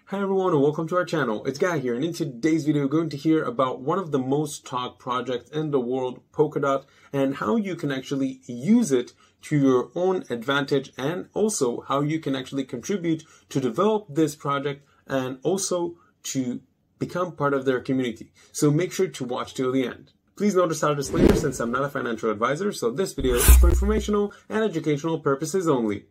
Hi everyone and welcome to our channel. It's Guy here, and in today's video we're going to hear about one of the most talked projects in the world, Polkadot, and how you can actually use it to your own advantage, and also how you can actually contribute to develop this project and also to become part of their community. So make sure to watch till the end. Please notice our disclaimer since I'm not a financial advisor, so this video is for informational and educational purposes only.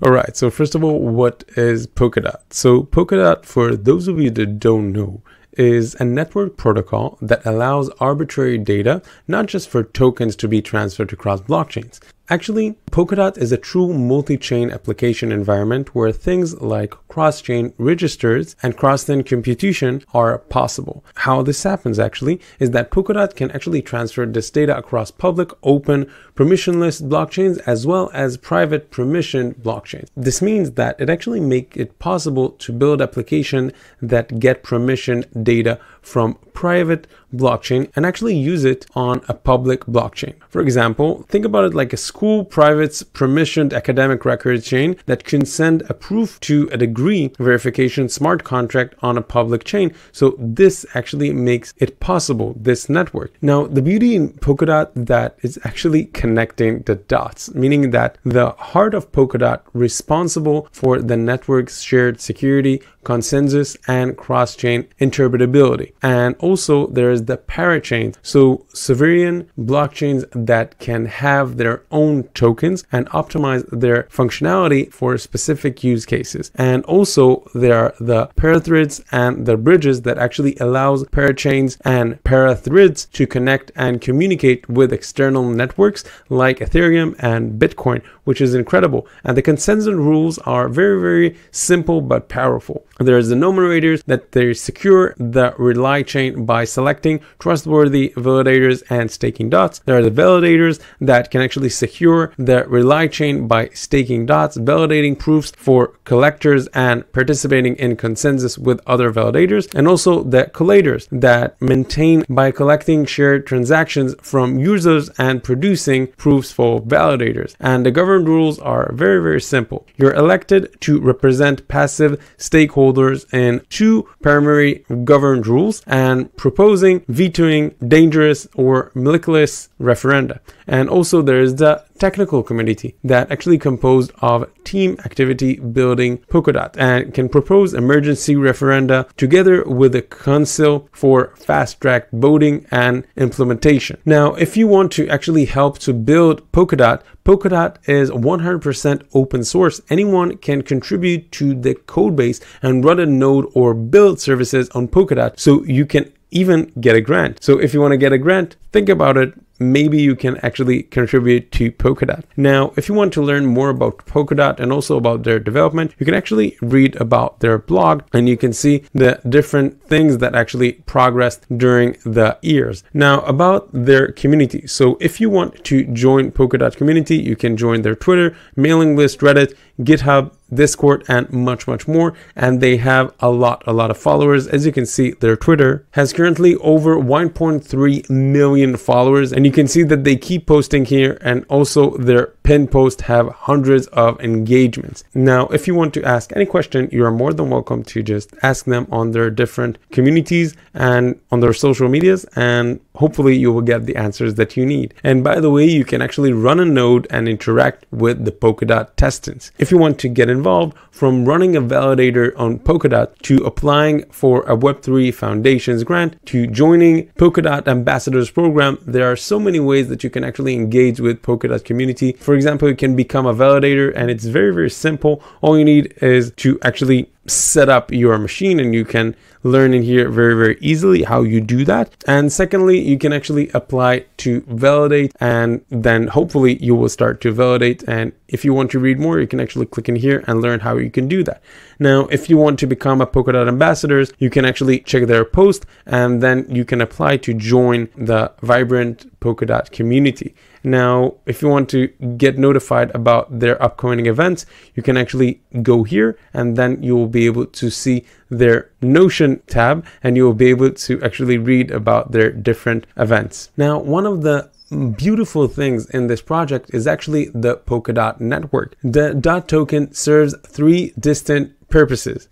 Alright, so first of all, what is Polkadot? So Polkadot, for those of you that don't know, is a network protocol that allows arbitrary data, not just for tokens, to be transferred across blockchains. Actually, Polkadot is a true multi-chain application environment where things like cross-chain registers and cross-chain computation are possible. How this happens actually is that Polkadot can actually transfer this data across public, open, permissionless blockchains as well as private permissioned blockchains. This means that it actually makes it possible to build applications that get permission data from private blockchain and actually use it on a public blockchain. For example, think about it like a school private's permissioned academic record chain that can send a proof to a degree verification smart contract on a public chain. So this actually makes it possible, this network. Now, the beauty in Polkadot that is actually connecting the dots, meaning that the heart of Polkadot responsible for the network's shared security, consensus, and cross-chain interoperability. And also there is the parachains, so sovereign blockchains that can have their own tokens and optimize their functionality for specific use cases. And also there are the parathreads and the bridges that actually allows parachains and parathreads to connect and communicate with external networks like Ethereum and Bitcoin, which is incredible. And the consensus rules are very, very simple but powerful. There's the numerators that they secure the rely chain by selecting trustworthy validators and staking dots. There are the validators that can actually secure the rely chain by staking dots, validating proofs for collectors and participating in consensus with other validators. And also the collators that maintain by collecting shared transactions from users and producing proofs for validators. And the governed rules are very, very simple. You're elected to represent passive stakeholders in two primary governed rules and proposing, vetoing dangerous or meritless referenda. And also there is the technical community that actually composed of team activity building Polkadot and can propose emergency referenda together with a council for fast-track voting and implementation. Now, if you want to actually help to build Polkadot, Polkadot is 100% open source. Anyone can contribute to the code base and run a node or build services on Polkadot, so you can even get a grant. So if you want to get a grant, think about it. Maybe you can actually contribute to Polkadot. Now, if you want to learn more about Polkadot and also about their development, you can actually read about their blog and you can see the different things that actually progressed during the years. Now, about their community. So if you want to join Polkadot community, you can join their Twitter, mailing list, Reddit, GitHub, Discord, and much more. And they have a lot of followers. As you can see, their Twitter has currently over 1.3 million followers, and you can see that they keep posting here, and also their pin posts have hundreds of engagements. Now, if you want to ask any question, you are more than welcome to just ask them on their different communities and on their social medias, and hopefully you will get the answers that you need. And by the way, you can actually run a node and interact with the Polkadot testings. If you want to get involved, from running a validator on Polkadot to applying for a Web3 Foundations grant to joining Polkadot Ambassadors program, there are so many ways that you can actually engage with Polkadot community. For example, you can become a validator, and it's very, very simple. All you need is to actually set up your machine, and you can learn in here very, very easily how you do that. And secondly, you can actually apply to validate, and then hopefully you will start to validate. And if you want to read more, you can actually click in here and learn how you can do that. Now, if you want to become a Polkadot ambassadors, you can actually check their post, and then you can apply to join the vibrant Polkadot community. Now, if you want to get notified about their upcoming events, you can actually go here, and then you will be able to see their Notion tab, and you will be able to actually read about their different events. Now, one of the beautiful things in this project is actually the Polkadot network. The DOT token serves three distinct purposes: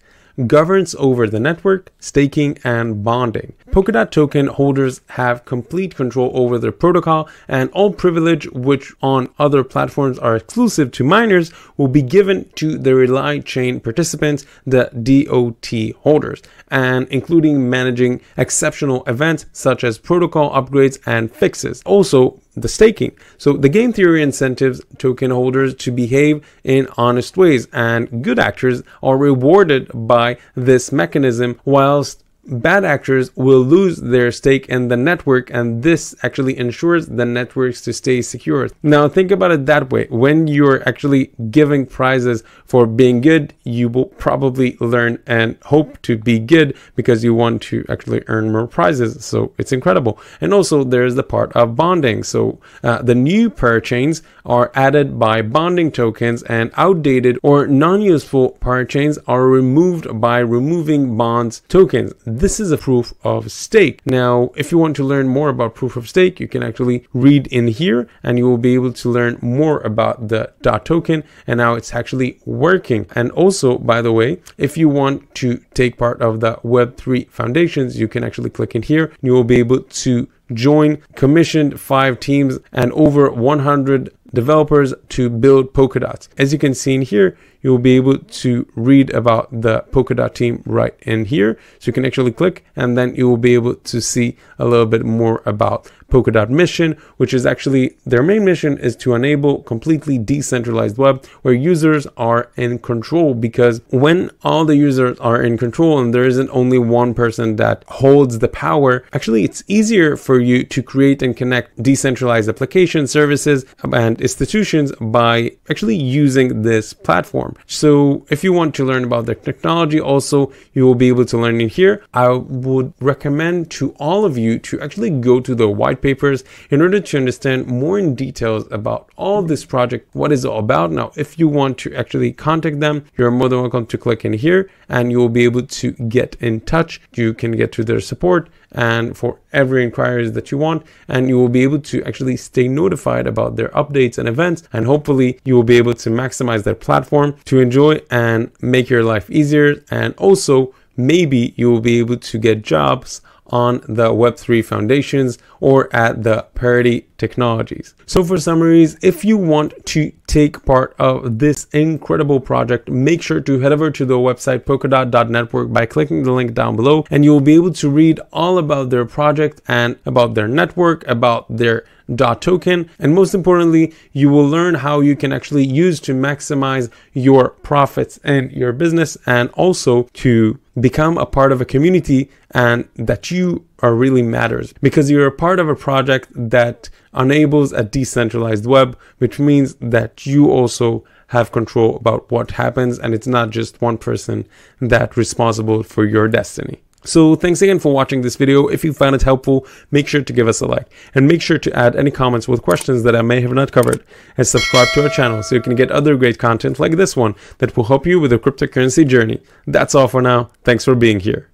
governance over the network, staking, and bonding. Polkadot token holders have complete control over their protocol, and all privilege which on other platforms are exclusive to miners will be given to the Relay chain participants, the DOT holders, and including managing exceptional events such as protocol upgrades and fixes. Also, the staking. So the game theory incentives token holders to behave in honest ways, and good actors are rewarded by this mechanism, whilst bad actors will lose their stake in the network, and this actually ensures the networks to stay secure. Now think about it that way. When you're actually giving prizes for being good, you will probably learn and hope to be good because you want to actually earn more prizes. So it's incredible. And also there's the part of bonding. So the new parachains are added by bonding tokens, and outdated or non-useful parachains are removed by removing bonds tokens. This is a proof of stake. Now, if you want to learn more about proof of stake, you can actually read in here, and you will be able to learn more about the DOT token and how it's actually working. And also, by the way, if you want to take part of the Web3 foundations, you can actually click in here. You will be able to join commissioned 5 teams and over 100 developers to build Polkadots. As you can see in here, you'll be able to read about the Polkadot team right in here. So you can actually click, and then you will be able to see a little bit more about Polkadot mission, which is actually their main mission is to enable completely decentralized web where users are in control. Because when all the users are in control and there isn't only one person that holds the power, actually it's easier for you to create and connect decentralized application services and institutions by actually using this platform. So if you want to learn about the technology, also you will be able to learn in here. I would recommend to all of you to actually go to the white papers in order to understand more in details about all this project, what is it all about. Now, if you want to actually contact them, you're more than welcome to click in here, and you will be able to get in touch. You can get to their support and for every inquiries that you want, and you will be able to actually stay notified about their updates and events, and hopefully you will be able to maximize their platform to enjoy and make your life easier. And also maybe you will be able to get jobs on the Web3 foundations or at the Parity Technologies. So for summaries, if you want to take part of this incredible project, make sure to head over to the website polkadot.network by clicking the link down below, and you will be able to read all about their project and about their network, about their DOT token, and most importantly, you will learn how you can actually use to maximize your profits in your business, and also to become a part of a community, and that you are really matters because you're a part of a project that enables a decentralized web, which means that you also have control about what happens, and it's not just one person that's responsible for your destiny. So thanks again for watching this video. If you found it helpful, make sure to give us a like, and make sure to add any comments with questions that I may have not covered, and subscribe to our channel so you can get other great content like this one that will help you with your cryptocurrency journey. That's all for now. Thanks for being here.